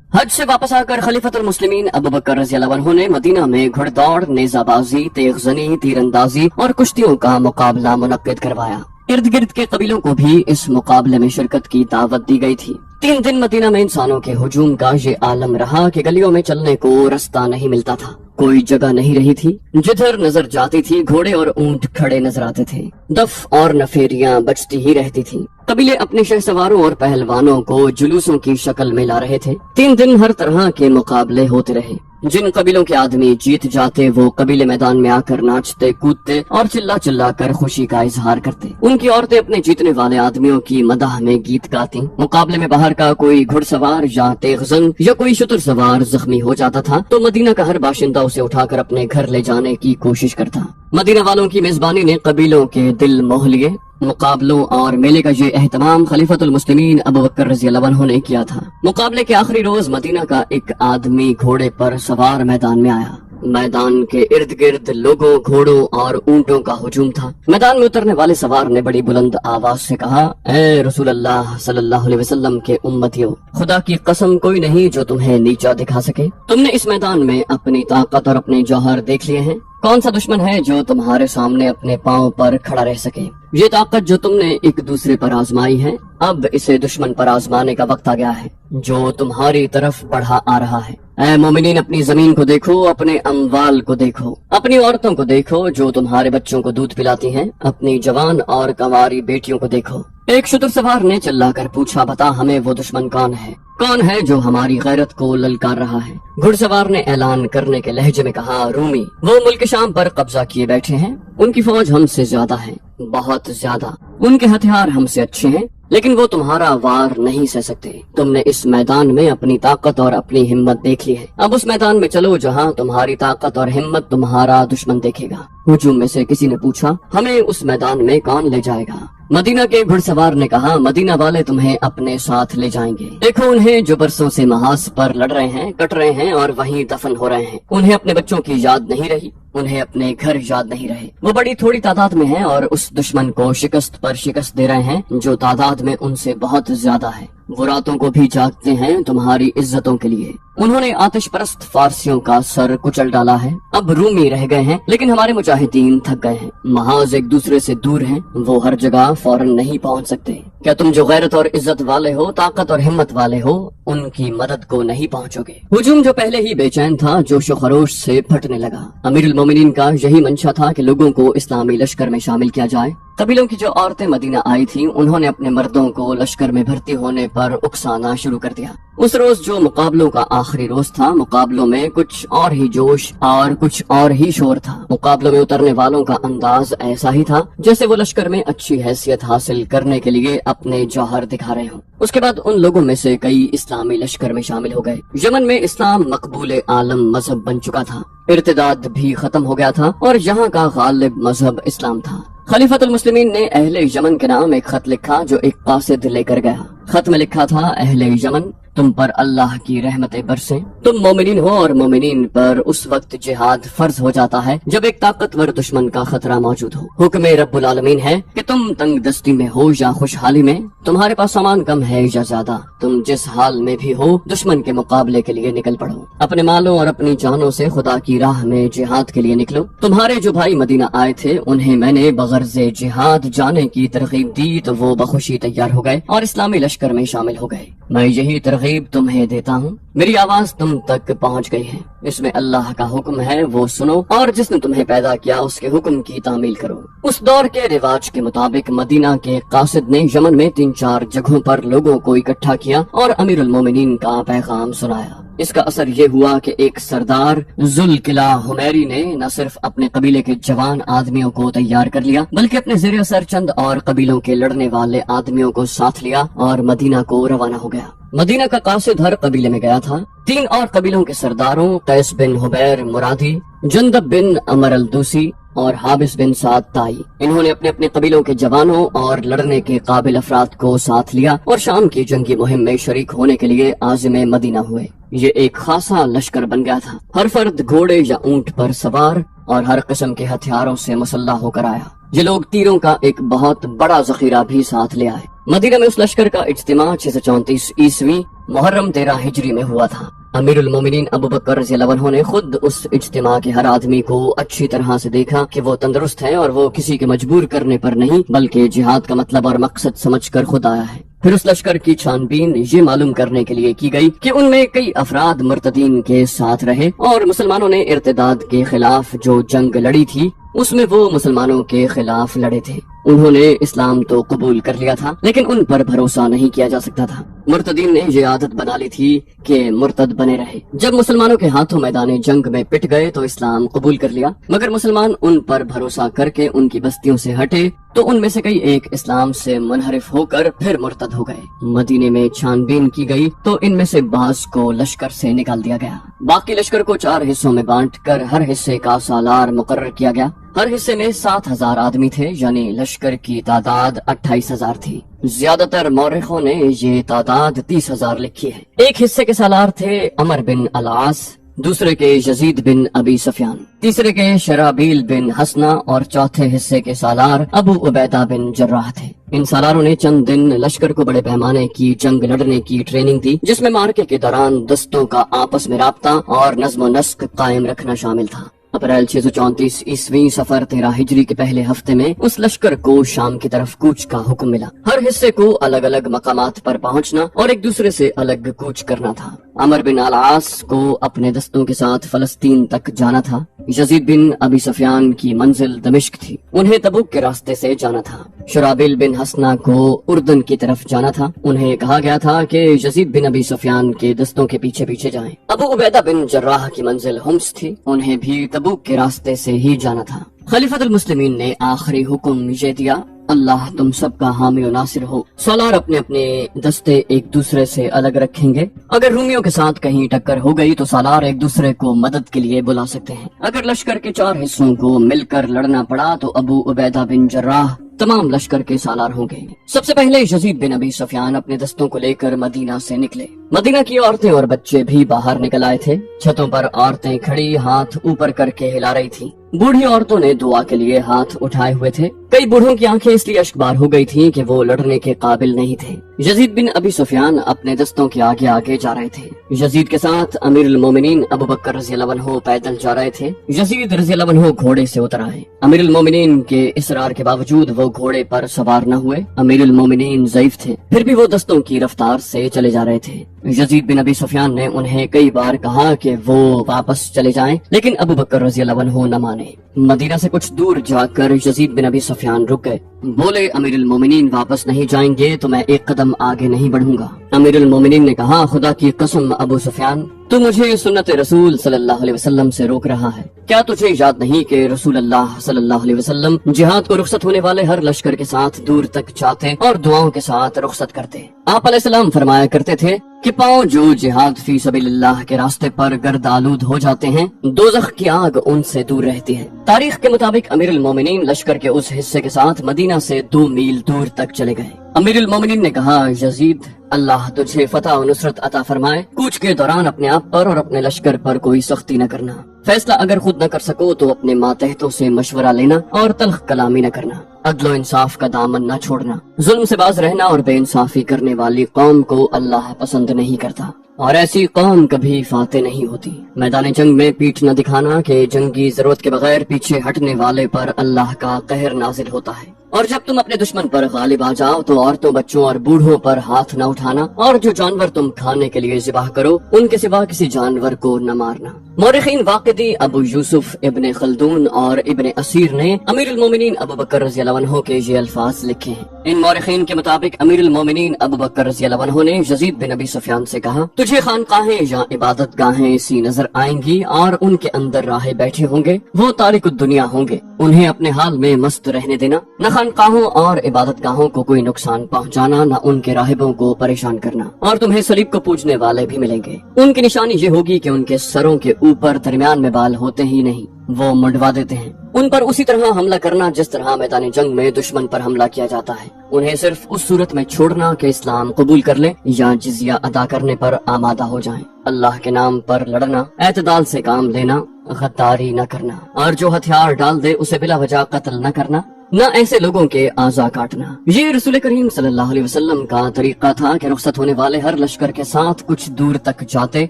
حج سے واپس آ کر خلیفۃ المسلمین ابو بکر رضی اللہ عنہ نے مدینہ میں گھڑ دوڑ، نیزہ بازی، تیغ زنی، تیر اندازی اور کشتیوں کا مقابلہ منعقد کروایا۔ ارد گرد کے قبیلوں کو بھی اس مقابلے میں شرکت کی دعوت دی گئی تھی۔ 3 دن مدینہ میں انسانوں کے ہجوم کا یہ عالم رہا کہ گلیوں میں چلنے کو رستہ نہیں ملتا تھا، کوئی جگہ نہیں رہی تھی، جدھر نظر جاتی تھی گھوڑے اور اونٹ کھڑے نظر آتے تھے، دف اور نفیریاں بجتی ہی رہتی تھیں۔ قبیلے اپنے شہ سواروں اور پہلوانوں کو جلوسوں کی شکل میں لا رہے تھے۔ 3 دن ہر طرح کے مقابلے ہوتے رہے۔ جن قبیلوں کے آدمی جیت جاتے وہ قبیلے میدان میں آ کر ناچتے، کودتے اور چلا چلا کر خوشی کا اظہار کرتے۔ ان کی عورتیں اپنے جیتنے والے آدمیوں کی مداح میں گیت گاتی۔ مقابلے میں باہر کا کوئی گھڑ سوار یا تیغ زن یا کوئی شتر سوار زخمی ہو جاتا تھا تو مدینہ کا ہر باشندہ اسے اٹھا کر اپنے گھر لے جانے کی کوشش کرتا۔ مدینہ والوں کی میزبانی نے قبیلوں کے دل موہ لیے۔ مقابلوں اور میلے کا یہ اہتمام خلیفۃ المسلمین ابو بکر رضی اللہ عنہ نے کیا تھا۔ مقابلے کے آخری روز مدینہ کا ایک آدمی گھوڑے پر سوار میدان میں آیا۔ میدان کے ارد گرد لوگوں، گھوڑوں اور اونٹوں کا ہجوم تھا۔ میدان میں اترنے والے سوار نے بڑی بلند آواز سے کہا، اے رسول اللہ صلی اللہ علیہ وسلم کے امتیوں، خدا کی قسم کوئی نہیں جو تمہیں نیچا دکھا سکے۔ تم نے اس میدان میں اپنی طاقت اور اپنے جوہر دیکھ لیے ہیں۔ کون سا دشمن ہے جو تمہارے سامنے اپنے پاؤں پر کھڑا رہ سکے؟ یہ طاقت جو تم نے ایک دوسرے پر آزمائی ہے، اب اسے دشمن پر آزمانے کا وقت آ گیا ہے جو تمہاری طرف بڑھا آ رہا ہے۔ اے مومنین، اپنی زمین کو دیکھو، اپنے اموال کو دیکھو، اپنی عورتوں کو دیکھو جو تمہارے بچوں کو دودھ پلاتی ہیں، اپنی جوان اور کنواری بیٹیوں کو دیکھو۔ ایک شتر سوار نے چلا کر پوچھا، بتا ہمیں وہ دشمن کون ہے جو ہماری غیرت کو للکار رہا ہے؟ گھڑ سوار نے اعلان کرنے کے لہجے میں کہا، رومی، وہ ملک شام پر قبضہ کیے بیٹھے ہیں، ان کی فوج ہم سے زیادہ ہے، بہت زیادہ، ان کے ہتھیار ہم سے اچھے ہیں، لیکن وہ تمہارا وار نہیں سہ سکتے۔ تم نے اس میدان میں اپنی طاقت اور اپنی ہمت دیکھ لی ہے، اب اس میدان میں چلو جہاں تمہاری طاقت اور ہمت تمہارا دشمن دیکھے گا۔ ہجوم میں سے کسی نے پوچھا، ہمیں اس میدان میں کون لے جائے گا؟ مدینہ کے گھڑ سوار نے کہا، مدینہ والے تمہیں اپنے ساتھ لے جائیں گے۔ دیکھو انہیں جو برسوں سے محاذ پر لڑ رہے ہیں، کٹ رہے ہیں اور وہیں دفن ہو رہے ہیں، انہیں اپنے بچوں کی یاد نہیں رہی، انہیں اپنے گھر یاد نہیں رہے۔ وہ بڑی تھوڑی تعداد میں ہیں اور اس دشمن کو شکست پر شکست دے رہے ہیں جو تعداد میں ان سے بہت زیادہ ہے۔ وہ راتوں کو بھی جاگتے ہیں تمہاری عزتوں کے لیے۔ انہوں نے آتش پرست فارسیوں کا سر کچل ڈالا ہے، اب رومی رہ گئے ہیں، لیکن ہمارے مجاہدین تھک گئے ہیں، محاذ ایک دوسرے سے دور ہیں، وہ ہر جگہ فوراً نہیں پہنچ سکتے۔ کیا تم جو غیرت اور عزت والے ہو، طاقت اور ہمت والے ہو، ان کی مدد کو نہیں پہنچو گے؟ ہجوم جو پہلے ہی بے چین تھا جوش و خروش سے پھٹنے لگا۔ امیر المومنین کا یہی منشا تھا کہ لوگوں کو اسلامی لشکر میں شامل کیا جائے۔ قبیلوں کی جو عورتیں مدینہ آئی تھیں انہوں نے اپنے مردوں کو لشکر میں بھرتی ہونے پر اکسانا شروع کر دیا۔ اس روز جو مقابلوں کا آخری روز تھا، مقابلوں میں کچھ اور ہی جوش اور کچھ اور ہی شور تھا۔ مقابلوں میں اترنے والوں کا انداز ایسا ہی تھا جیسے وہ لشکر میں اچھی حیثیت حاصل کرنے کے لیے اپنے جوہر دکھا رہے ہوں۔ اس کے بعد ان لوگوں میں سے کئی اسلامی لشکر میں شامل ہو گئے۔ یمن میں اسلام مقبول عالم مذہب بن چکا تھا، ارتداد بھی ختم ہو گیا تھا اور یہاں کا غالب مذہب اسلام تھا۔ خلیفۃ المسلمین نے اہل یمن کے نام ایک خط لکھا جو ایک قاصد لے کر گیا۔ خط میں لکھا تھا، اہل یمن، تم پر اللہ کی رحمتیں برسیں، تم مومنین ہو اور مومنین پر اس وقت جہاد فرض ہو جاتا ہے جب ایک طاقتور دشمن کا خطرہ موجود ہو۔ حکم رب العالمین ہے کہ تم تنگ دستی میں ہو یا خوشحالی میں، تمہارے پاس سامان کم ہے یا زیادہ، تم جس حال میں بھی ہو دشمن کے مقابلے کے لیے نکل پڑو، اپنے مالوں اور اپنی جانوں سے خدا کی راہ میں جہاد کے لیے نکلو۔ تمہارے جو بھائی مدینہ آئے تھے انہیں میں نے بغرض جہاد جانے کی ترغیب دی تو وہ بخوشی تیار ہو گئے اور اسلامی لشکر میں شامل ہو گئے۔ میں یہی ترغیب تمہیں دیتا ہوں، میری آواز تم تک پہنچ گئی ہے، اس میں اللہ کا حکم ہے، وہ سنو، اور جس نے تمہیں پیدا کیا اس کے حکم کی تعمیل کرو۔ اس دور کے رواج کے مطابق مدینہ کے قاصد نے یمن میں 3-4 جگہوں پر لوگوں کو اکٹھا کیا اور امیر المومنین کا پیغام سنایا۔ اس کا اثر یہ ہوا کہ ایک سردار ذوالقلع حمیری نے نہ صرف اپنے قبیلے کے جوان آدمیوں کو تیار کر لیا بلکہ اپنے زیر اثر چند اور قبیلوں کے لڑنے والے آدمیوں کو ساتھ لیا اور مدینہ کو روانہ ہو گیا۔ مدینہ کا قاصد ہر قبیلے میں گیا تھا۔ 3 اور قبیلوں کے سرداروں قیس بن حبیر مرادی، جندب بن عمر الدوسی اور حابس بن سعد تائی، انہوں نے اپنے اپنے قبیلوں کے جوانوں اور لڑنے کے قابل افراد کو ساتھ لیا اور شام کی جنگی مہم میں شریک ہونے کے لیے عازم مدینہ ہوئے۔ یہ ایک خاصا لشکر بن گیا تھا، ہر فرد گھوڑے یا اونٹ پر سوار اور ہر قسم کے ہتھیاروں سے مسلح ہو کر آیا۔ یہ لوگ تیروں کا ایک بہت بڑا ذخیرہ بھی ساتھ لے آئے۔ مدینہ میں اس لشکر کا اجتماع 634 عیسوی محرم 13 ہجری میں ہوا تھا۔ امیر المومنین ابو بکر رضی اللہ عنہ نے خود اس اجتماع کے ہر آدمی کو اچھی طرح سے دیکھا کہ وہ تندرست ہے اور وہ کسی کے مجبور کرنے پر نہیں بلکہ جہاد کا مطلب اور مقصد سمجھ کر خود آیا ہے۔ پھر اس لشکر کی چھان بین یہ معلوم کرنے کے لیے کی گئی کہ ان میں کئی افراد مرتدین کے ساتھ رہے اور مسلمانوں نے ارتداد کے خلاف جو جنگ لڑی تھی اس میں وہ مسلمانوں کے خلاف لڑے تھے۔ انہوں نے اسلام تو قبول کر لیا تھا لیکن ان پر بھروسہ نہیں کیا جا سکتا تھا۔ مرتدین نے یہ عادت بنا لی تھی کہ مرتد بنے رہے۔ جب مسلمانوں کے ہاتھوں میدان جنگ میں پٹ گئے تو اسلام قبول کر لیا، مگر مسلمان ان پر بھروسہ کر کے ان کی بستیوں سے ہٹے تو ان میں سے کئی ایک اسلام سے منحرف ہو کر پھر مرتد ہو گئے۔ مدینے میں چھان بین کی گئی تو ان میں سے بعض کو لشکر سے نکال دیا گیا۔ باقی لشکر کو 4 حصوں میں بانٹ کر ہر حصے کا سالار مقرر کیا گیا۔ ہر حصے میں 7000 آدمی تھے، یعنی لشکر کی تعداد 28000 تھی۔ زیادہ تر مورخوں نے یہ تعداد 30000 لکھی ہے۔ ایک حصے کے سالار تھے عمر بن العاص، دوسرے کے یزید بن ابی سفیان، تیسرے کے شرابیل بن حسنہ اور چوتھے حصے کے سالار ابو عبیدہ بن جراح تھے۔ ان سالاروں نے چند دن لشکر کو بڑے پیمانے کی جنگ لڑنے کی ٹریننگ دی، جس میں مارکے کے دوران دستوں کا آپس میں رابطہ اور نظم و نسق قائم رکھنا شامل تھا۔ اپریل 634 عیسوی صفر 13 ہجری کے پہلے ہفتے میں اس لشکر کو شام کی طرف کوچ کا حکم ملا۔ ہر حصے کو الگ الگ مقامات پر پہنچنا اور ایک دوسرے سے الگ کوچ کرنا تھا۔ عمر بن العاص کو اپنے دستوں کے ساتھ فلسطین تک جانا تھا۔ یزید بن ابی سفیان کی منزل دمشق تھی، انہیں تبوک کے راستے سے جانا تھا۔ شرابیل بن حسنہ کو اردن کی طرف جانا تھا، انہیں کہا گیا تھا کہ یزید بن ابی سفیان کے دستوں کے پیچھے پیچھے جائیں۔ ابو عبیدہ بن جراح کی منزل حمص تھی، انہیں بھی تبوک کے راستے سے ہی جانا تھا۔ خلیفۃ المسلمین نے آخری حکم یہ دیا، اللہ تم سب کا حامی و ناصر ہو۔ سالار اپنے اپنے دستے ایک دوسرے سے الگ رکھیں گے۔ اگر رومیوں کے ساتھ کہیں ٹکر ہو گئی تو سالار ایک دوسرے کو مدد کے لیے بلا سکتے ہیں۔ اگر لشکر کے 4 حصوں کو مل کر لڑنا پڑا تو ابو عبیدہ بن جراح تمام لشکر کے سالار ہوں گے۔ سب سے پہلے یزید بن ابی سفیان اپنے دستوں کو لے کر مدینہ سے نکلے۔ مدینہ کی عورتیں اور بچے بھی باہر نکل آئے تھے۔ چھتوں پر عورتیں کھڑی ہاتھ اوپر کر کے ہلا رہی تھیں۔ بوڑھی عورتوں نے دعا کے لیے ہاتھ اٹھائے ہوئے تھے۔ کئی بوڑھوں کی آنکھیں اس لیے اشکبار ہو گئی تھیں کہ وہ لڑنے کے قابل نہیں تھے۔ یزید بن ابی سفیان اپنے دستوں کے آگے آگے جا رہے تھے۔ یزید کے ساتھ امیر المومنین ابو بکر رضی اللہ عنہ پیدل جا رہے تھے۔ یزید رضی اللہ عنہ گھوڑے سے اتر آئے۔ امیر المومنین کے اصرار کے باوجود وہ گھوڑے پر سوار نہ ہوئے۔ امیر المومنین ضعیف تھے، پھر بھی وہ دستوں کی رفتار سے چلے جا رہے تھے۔ یزید بن ابی سفیان نے انہیں کئی بار کہا کہ وہ واپس چلے جائیں، لیکن ابو بکر رضی اللہ عنہ نہ مانے۔ مدینہ سے کچھ دور جا کر یزید بن ابی سفیان رک گئے۔ بولے امیر المومنین واپس نہیں جائیں گے تو میں ایک قدم آگے نہیں بڑھوں گا۔ امیر المومنین نے کہا، خدا کی قسم ابو سفیان، تو مجھے سنت رسول صلی اللہ علیہ وسلم سے روک رہا ہے۔ کیا تجھے یاد نہیں کہ رسول اللہ صلی اللہ علیہ وسلم جہاد کو رخصت ہونے والے ہر لشکر کے ساتھ دور تک جاتے اور دعاؤں کے ساتھ رخصت کرتے؟ آپ علیہ السلام فرمایا کرتے تھے کہ پاؤں جو جہاد فی سبیل اللہ کے راستے پر گرد آلود ہو جاتے ہیں، دوزخ کی آگ ان سے دور رہتی ہے۔ تاریخ کے مطابق امیر المومنین لشکر کے اس حصے کے ساتھ مدینہ سے 2 میل دور تک چلے گئے۔ امیر المومنین نے کہا، یزید، اللہ تجھے فتح و نصرت عطا فرمائے۔ کوچ کے دوران اپنے آپ پر اور اپنے لشکر پر کوئی سختی نہ کرنا۔ فیصلہ اگر خود نہ کر سکو تو اپنے ماتحتوں سے مشورہ لینا اور تلخ کلامی نہ کرنا۔ عدل و انصاف کا دامن نہ چھوڑنا۔ ظلم سے باز رہنا اور بے انصافی کرنے والی قوم کو اللہ پسند نہیں کرتا، اور ایسی قوم کبھی فاتح نہیں ہوتی۔ میدان جنگ میں پیٹھ نہ دکھانا کہ جنگی ضرورت کے بغیر پیچھے ہٹنے والے پر اللہ کا قہر نازل ہوتا ہے۔ اور جب تم اپنے دشمن پر غالب آ جاؤ تو عورتوں، بچوں اور بوڑھوں پر ہاتھ نہ اٹھانا، اور جو جانور تم کھانے کے لیے ذبح کرو ان کے سوا کسی جانور کو نہ مارنا۔ مورخین واقدی ابو یوسف، ابن خلدون اور ابن اسیر نے امیر المومنین ابو بکر رضی اللہ عنہ کے یہ الفاظ لکھے ہیں۔ ان مورخین کے مطابق امیر المومنین ابو بکر رضی اللہ عنہ نے یزید بن ابی سفیان سے کہا، تجھے خانقاہیں یا عبادت گاہیں سی نظر آئیں گی اور ان کے اندر راہے بیٹھے ہوں گے، وہ تارک الدنیا ہوں گے، انہیں اپنے حال میں مست رہنے دینا۔ نہ خانقاہوں اور عبادت گاہوں کو کوئی نقصان پہنچانا، نہ ان کے راہبوں کو پریشان کرنا، اور تمہیں صلیب کو پوجنے والے بھی ملیں گے۔ ان کی نشانی یہ ہوگی کہ ان کے سروں کے اوپر درمیان میں بال ہوتے ہی نہیں، وہ منڈوا دیتے ہیں۔ ان پر اسی طرح حملہ کرنا جس طرح میدان جنگ میں دشمن پر حملہ کیا جاتا ہے۔ انہیں صرف اس صورت میں چھوڑنا کہ اسلام قبول کر لیں یا جزیہ ادا کرنے پر آمادہ ہو جائیں۔ اللہ کے نام پر لڑنا، اعتدال سے کام لینا، غداری نہ کرنا، اور جو ہتھیار ڈال دے اسے بلا وجہ قتل نہ کرنا، न ऐसे लोगों के आजा काटना। ये रसूल करीम सल्लल्लाहु अलैहि वसल्लम का तरीका था कि रुखसत होने वाले हर लश्कर के साथ कुछ दूर तक जाते,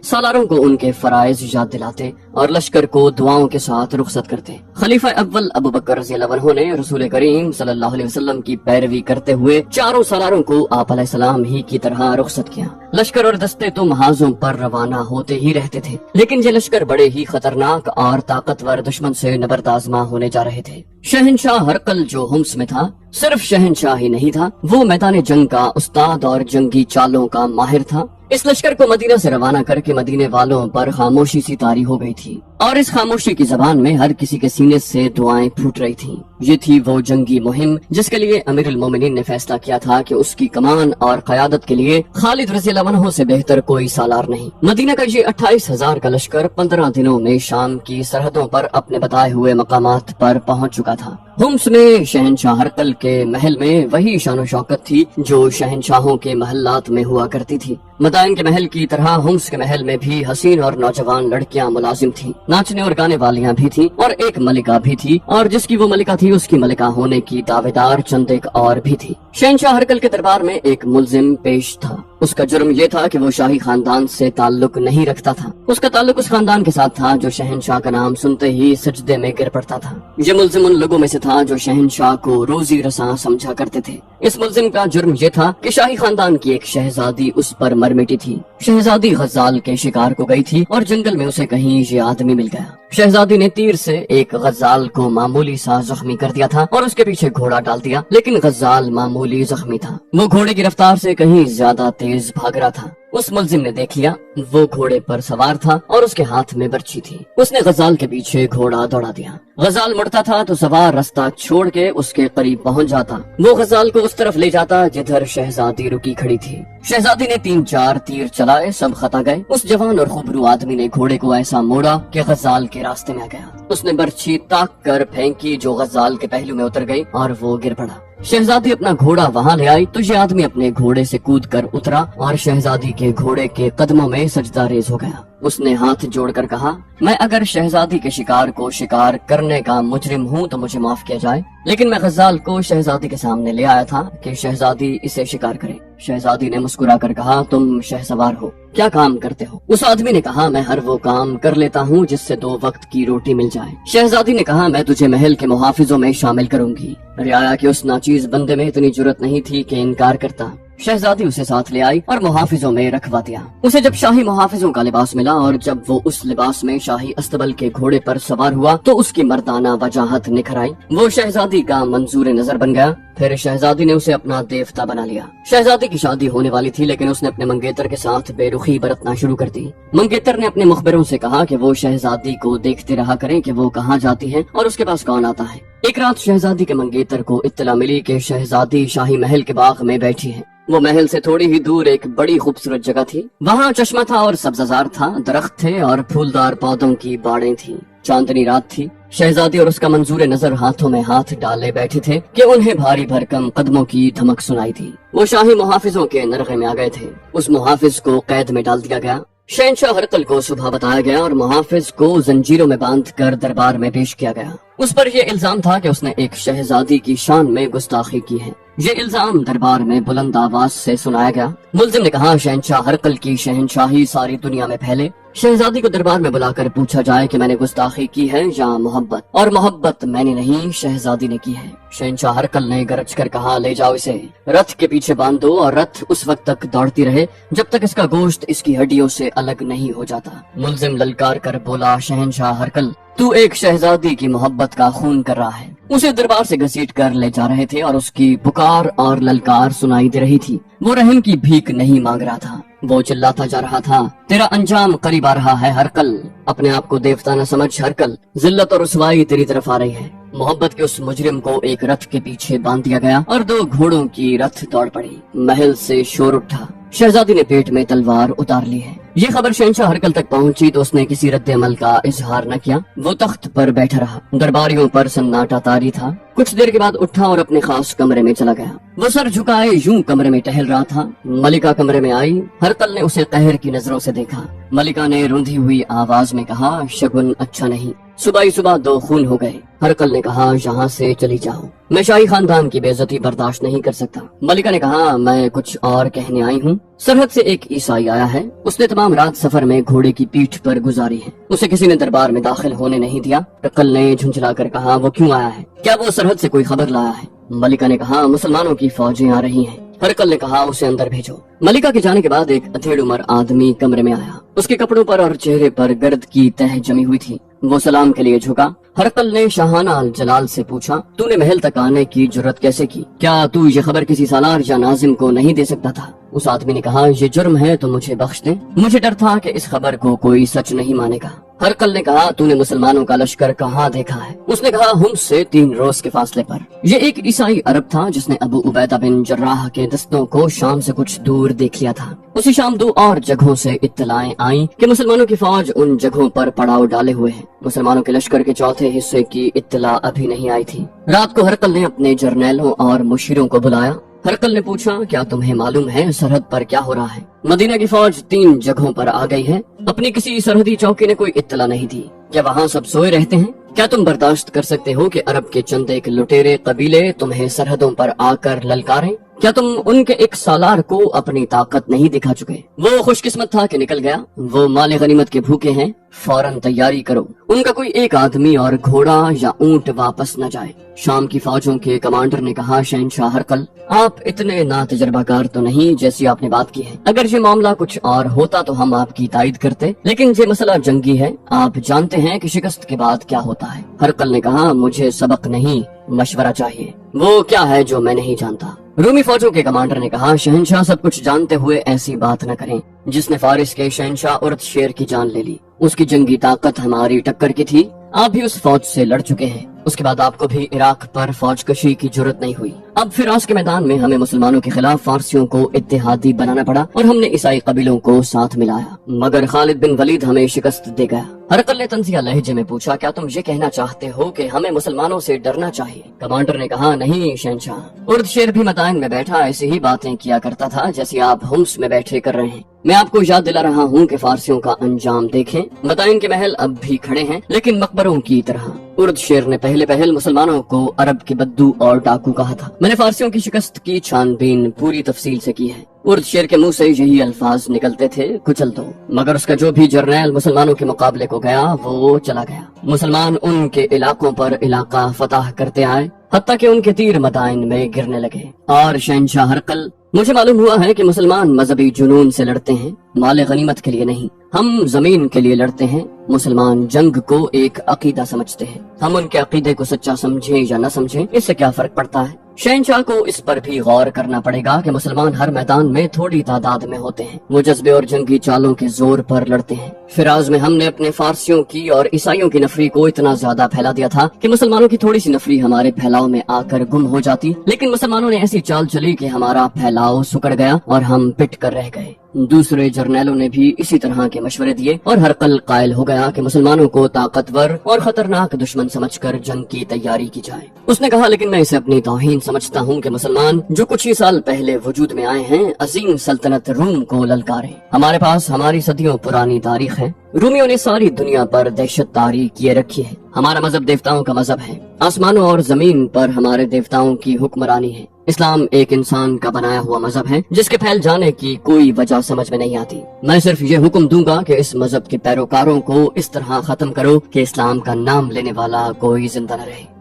सालारों को उनके फराइज याद दिलाते और लश्कर को दुआओं के साथ रुखसत करते। खलीफा अव्वल अबू बकर रज़ियल्लाहु अन्हु ने रसूल करीम सल्लल्लाहु अलैहि वसल्लम की पैरवी करते हुए चारों सालारों को आप अलैहिस्सलाम ही की तरह रुखसत किया। लश्कर और दस्ते तो महाजों पर रवाना होते ही रहते थे, लेकिन ये लश्कर बड़े ही खतरनाक और ताकतवर दुश्मन से नबरदाज़मा होने जा रहे थे। शहनशाह हरकल जो हुम्स में था, सिर्फ शहनशाह ही नहीं था, वो मैदान जंग का उस्ताद और जंगी चालों का माहिर था। इस लश्कर को मदीना से रवाना करके मदीने वालों पर खामोशी सी तारी हो गई थी और इस खामोशी की जबान में हर किसी के सीने से दुआएं फूट रही थीं। ये थी वो जंगी मुहिम जिसके लिए अमीरुल मोमिनीन ने फैसला किया था कि उसकी कमान और क़यादत के लिए खालिद रज़ियल्लाहु अन्हु से बेहतर कोई सालार नहीं। मदीना का ये 28,000 का लश्कर 15 दिनों में शाम की सरहदों पर अपने बताए हुए मकामात पर पहुंच चुका था। हुम्स में शहनशाह हरकल के महल में वही शान शौकत थी जो शहनशाहों के महल्लात में हुआ करती थी। मदाइन के महल की तरह हुम्स के महल में भी हसीन और नौजवान लड़कियां मुलाजिम थी, नाचने और गाने वालियां भी थी और एक मलिका भी थी, और जिसकी वो मलिका थी उसकी मलिका होने की दावेदार चंद एक और भी थी। शहनशाह हरकल के दरबार में एक मुल्जिम पेश था। उसका जुर्म ये था कि वो शाही खानदान से ताल्लुक नहीं रखता था। उसका ताल्लुक उस खानदान के साथ था जो शहनशाह का नाम सुनते ही सजदे में गिर पड़ता था। ये मुल्जिम उन लोगों में से था जो शहनशाह को रोजी रसा समझा करते थे। इस मुल्जिम का जुर्म ये था कि शाही खानदान की एक शहजादी उस पर मर मिटी थी। शहजादी गज़ाल के शिकार को गई थी और जंगल में उसे कहीं ये आदमी मिल गया। शहजादी ने तीर से एक गज़ाल को मामूली सा जख्मी कर दिया था और उसके पीछे घोड़ा डाल दिया, लेकिन गज़ाल मामूली जख्मी था। वो घोड़े की रफ्तार से कहीं ज्यादा तेज भाग रहा था। उस मुल्जिम ने देख लिया, वो घोड़े पर सवार था और उसके हाथ में बर्छी थी। उसने गज़ाल के पीछे घोड़ा दौड़ा दिया। गज़ाल मुड़ता था तो सवार रास्ता छोड़ के उसके करीब पहुंच जाता। वो गज़ाल को उस तरफ ले जाता जिधर शहजादी रुकी खड़ी थी। शहजादी ने 3-4 तीर चलाए, सब खता गए। उस जवान और खूबरू आदमी ने घोड़े को ऐसा मोड़ा कि गज़ाल के रास्ते में आ गया। उसने बर्छी ताक कर फेंकी जो गज़ाल के पहलू में उतर गई और वो गिर पड़ा। शहजादी अपना घोड़ा वहाँ ले आई तो ये आदमी अपने घोड़े से कूद कर उतरा और शहजादी के घोड़े के कदमों में सजदा रेज हो गया। उसने हाथ जोड़कर कहा, मैं अगर शहजादी के शिकार को शिकार करने का मुजरिम हूँ तो मुझे माफ किया जाए, लेकिन मैं गज़ाल को शहजादी के सामने ले आया था कि शहजादी इसे शिकार करे। शहजादी ने मुस्कुरा कर कहा, तुम शहसवार हो, क्या काम करते हो? उस आदमी ने कहा, मैं हर वो काम कर लेता हूँ जिससे 2 वक्त की रोटी मिल जाए। शहजादी ने कहा, मैं तुझे महल के मुहाफिजों में शामिल करूंगी। रियाया कि उस नाचीज बंदे में इतनी जुर्रत नहीं थी कि इनकार करता। शहजादी उसे साथ ले आई और मुहाफिजों में रखवा दिया। उसे जब शाही मुहाफिजों का लिबास मिला और जब वो उस लिबास में शाही अस्तबल के घोड़े पर सवार हुआ तो उसकी मर्दाना वजाहत निखर आई। वो शहजादी का मंजूर नजर बन गया। फिर शहजादी ने उसे अपना देवता बना लिया। शहजादी की शादी होने वाली थी, लेकिन उसने अपने मंगेतर के साथ बेरुखी बरतना शुरू कर दी। मंगेतर ने अपने मुखबिरों से कहा कि वो शहजादी को देखते रहा करें कि वो कहाँ जाती है और उसके पास कौन आता है। एक रात शहजादी के मंगेतर को इत्तला मिली कि शहजादी शाही महल के बाग में बैठी है। वो महल से थोड़ी ही दूर एक बड़ी खूबसूरत जगह थी। वहाँ चश्मा था और सब्ज़ार था, दरख्त थे और फूलदार पौधों की बाड़ें थी। चांदनी रात थी। शहजादी और उसका मंजूर नजर हाथों में हाथ डाले बैठे थे कि उन्हें भारी भरकम कदमों की धमक सुनाई थी। वो शाही मुहाफिजों के नरगे में आ गए थे। उस मुहाफिज को कैद में डाल दिया गया। शहनशाह हरकल को सुबह बताया गया और मुहाफिज को जंजीरों में बांध कर दरबार में पेश किया गया। उस पर यह इल्जाम था कि उसने एक शहजादी की शान में गुस्ताखी की है। ये इल्जाम दरबार में बुलंद आवाज से सुनाया गया। मुल्जिम ने कहा, शहनशाह हरकल की शहनशाही सारी दुनिया में फैले। शहजादी को दरबार में बुलाकर पूछा जाए कि मैंने गुस्ताखी की है या मोहब्बत, और मोहब्बत मैंने नहीं, शहजादी ने की है। शहनशाह हरकल ने गरज कर कहा, ले जाओ इसे, रथ के पीछे बांध दो और रथ उस वक्त तक दौड़ती रहे जब तक इसका गोश्त इसकी हड्डियों से अलग नहीं हो जाता। मुल्जिम ललकार कर बोला, शहनशाह हरकल, तू एक शहजादी की मोहब्बत का खून कर रहा है। उसे दरबार से घसीट कर ले जा रहे थे और उसकी पुकार और ललकार सुनाई दे रही थी। वो रहम की भीख नहीं मांग रहा था, वो चिल्लाता जा रहा था, तेरा अंजाम करीब आ रहा है हरकल, अपने आप को देवता न समझ हरकल, जिल्लत और रुसवाई तेरी तरफ आ रही है। मोहब्बत के उस मुजरिम को एक रथ के पीछे बांध दिया गया और 2 घोड़ों की रथ दौड़ पड़ी। महल से शोर उठा। शहजादी ने पेट में तलवार उतार ली है। ये खबर शहनशाह हरकल तक पहुंची तो उसने किसी रद्द अमल का इजहार न किया। वो तख्त पर बैठा रहा। दरबारियों पर सन्नाटा तारी था। कुछ देर के बाद उठा और अपने खास कमरे में चला गया। वो सर झुकाए यूं कमरे में टहल रहा था। मलिका कमरे में आई। हरकल ने उसे कहर की नजरों से देखा। मलिका ने रूंधी हुई आवाज में कहा, शगुन अच्छा नहीं। सुबह ही सुबह 2 खून हो गए। हरकल ने कहा, यहाँ से चली जाओ, मैं शाही खानदान की बेइज्जती बर्दाश्त नहीं कर सकता। मलिका ने कहा, मैं कुछ और कहने आई हूँ। सरहद से एक ईसाई आया है, उसने तमाम रात सफर में घोड़े की पीठ पर गुजारी है, उसे किसी ने दरबार में दाखिल होने नहीं दिया। हरकल ने झुंझला कर कहा, वो क्यों आया है? क्या वो सरहद से कोई खबर लाया है? मलिका ने कहा, मुसलमानों की फौजें आ रही हैं। हरकल ने कहा, उसे अंदर भेजो। मलिका के जाने के बाद एक अधेड़ उम्र आदमी कमरे में आया। उसके कपड़ों पर और चेहरे पर गर्द की तह जमी हुई थी। वो सलाम के लिए झुका। हरकल ने शाहाना जलाल से पूछा, तूने महल तक आने की जुर्रत कैसे की? क्या तू ये खबर किसी सालार या नाजिम को नहीं दे सकता था? उस आदमी ने कहा, ये जुर्म है तो मुझे बख्श दे, मुझे डर था कि इस खबर को कोई सच नहीं मानेगा। हरकल ने कहा, तूने मुसलमानों का लश्कर कहाँ देखा है? उसने कहा, हुम्स से 3 रोज के फासले पर। ये एक ईसाई अरब था जिसने अबू उबैदा बिन जर्राह के दस्तों को शाम से कुछ दूर देख लिया था। उसी शाम 2 और जगहों से इत्तलाएं आईं कि मुसलमानों की फौज उन जगहों पर पड़ाव डाले हुए है। मुसलमानों के लश्कर के चौथे हिस्से की इत्तला अभी नहीं आई थी। रात को हरकल ने अपने जर्नैलों और मुशीरों को बुलाया। हरकल ने पूछा, क्या तुम्हें मालूम है सरहद पर क्या हो रहा है? मदीना की फौज 3 जगहों पर आ गई है। अपनी किसी सरहदी चौकी ने कोई इत्तला नहीं दी। क्या वहाँ सब सोए रहते हैं? क्या तुम बर्दाश्त कर सकते हो कि अरब के चंद एक लुटेरे कबीले तुम्हें सरहदों पर आकर ललकारें? क्या तुम उनके एक सालार को अपनी ताकत नहीं दिखा चुके? वो खुशकिस्मत था कि निकल गया। वो माले गनीमत के भूखे हैं, फौरन तैयारी करो। उनका कोई एक आदमी और घोड़ा या ऊंट वापस न जाए। शाम की फौजों के कमांडर ने कहा, शहंशाह हरकल, आप इतने नातजर्बाकार तो नहीं जैसी आपने बात की है। अगर ये मामला कुछ और होता तो हम आपकी तायद करते, लेकिन ये मसला जंगी है। आप जानते हैं कि शिकस्त के बाद क्या होता है। हरकल ने कहा, मुझे सबक नहीं, मशवरा चाहिए। वो क्या है जो मैं नहीं जानता? रूमी फौजों के कमांडर ने कहा, शहंशाह सब कुछ जानते हुए ऐसी बात न करें। जिसने फारिस के शहंशाह उर्द शेर की जान ले ली, उसकी जंगी ताकत हमारी टक्कर की थी। आप भी उस फौज से लड़ चुके हैं। उसके बाद आपको भी इराक पर फौज कशी की जरूरत नहीं हुई। अब फिरास के मैदान में हमें मुसलमानों के खिलाफ फारसियों को इत्तेहादी बनाना पड़ा और हमने ईसाई कबीलों को साथ मिलाया, मगर खालिद बिन वलीद हमें शिकस्त दे गया। हरकल ने तंजिया लहजे में पूछा, क्या तुम ये कहना चाहते हो कि हमें मुसलमानों से डरना चाहिए? कमांडर ने कहा, नहीं शहंशाह, उर्द शेर भी मैदान में बैठा ऐसी ही बातें किया करता था जैसी आप हुम्स में बैठे कर रहे हैं। मैं आपको याद दिला रहा हूँ कि फारसियों का अंजाम देखें। मदाइन के महल अब भी खड़े हैं, लेकिन मकबरों की तरह। उर्द शेर ने पहले पहल मुसलमानों को अरब के बद्दू और डाकू कहा था। मैंने फारसियों की शिकस्त की छानबीन पूरी तफसील से की है। उर्द शेर के मुंह से यही अल्फाज निकलते थे, कुचल दो, मगर उसका जो भी जर्नैल मुसलमानों के मुकाबले को गया वो चला गया। मुसलमान उनके इलाकों पर इलाका फतह करते आए, हत्ता कि उनके तीर मदाइन में गिरने लगे। और शहंशाह हरकल, मुझे मालूम हुआ है कि मुसलमान मजहबी जुनून से लड़ते हैं, माले गनीमत के लिए नहीं। हम जमीन के लिए लड़ते हैं। मुसलमान जंग को एक अकीदा समझते हैं। हम उनके अकीदे को सच्चा समझें या न समझें, इससे क्या फर्क पड़ता है? शहंशाह को इस पर भी गौर करना पड़ेगा कि मुसलमान हर मैदान में थोड़ी तादाद में होते हैं। वो जज्बे और जंगी चालों के जोर पर लड़ते हैं। फिराज में हमने अपने फारसियों की और ईसाइयों की नफरी को इतना ज्यादा फैला दिया था कि मुसलमानों की थोड़ी सी नफरी हमारे फैलाव में आकर गुम हो जाती, लेकिन मुसलमानों ने ऐसी चाल चली कि हमारा फैलाव सुकड़ गया और हम पिट कर रह गए। दूसरे जर्नैलों ने भी इसी तरह के मशवरे दिए और हरकल कायल हो गया कि मुसलमानों को ताकतवर और खतरनाक दुश्मन समझकर जंग की तैयारी की जाए। उसने कहा, लेकिन मैं इसे अपनी तौहीन समझता हूँ कि मुसलमान जो कुछ ही साल पहले वजूद में आए हैं अजीम सल्तनत रूम को ललकारे। हमारे पास हमारी सदियों पुरानी तारीख है। रूमियों ने सारी दुनिया पर दहशत तारी किए रखी है। हमारा मजहब देवताओं का मजहब है। आसमानों और जमीन पर हमारे देवताओं की हुक्मरानी है। इस्लाम एक इंसान का बनाया हुआ मजहब है जिसके फैल जाने की कोई वजह समझ में नहीं आती। मैं सिर्फ ये हुक्म दूंगा कि इस मजहब के पैरोकारों को इस तरह खत्म करो कि इस्लाम का नाम लेने वाला कोई जिंदा न रहे।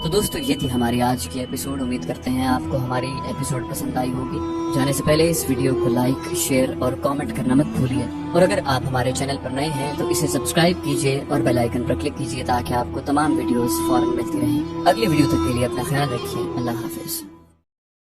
तो दोस्तों, ये थी हमारी आज की एपिसोड। उम्मीद करते हैं आपको हमारी एपिसोड पसंद आई होगी। जाने से पहले इस वीडियो को लाइक, शेयर और कमेंट करना मत भूलिए। और अगर आप हमारे चैनल पर नए हैं तो इसे सब्सक्राइब कीजिए और बेल आइकन पर क्लिक कीजिए ताकि आपको तमाम वीडियोस फौरन मिलती रहें। अगली वीडियो तक के लिए अपना ख्याल रखिए। अल्लाह हाफिज।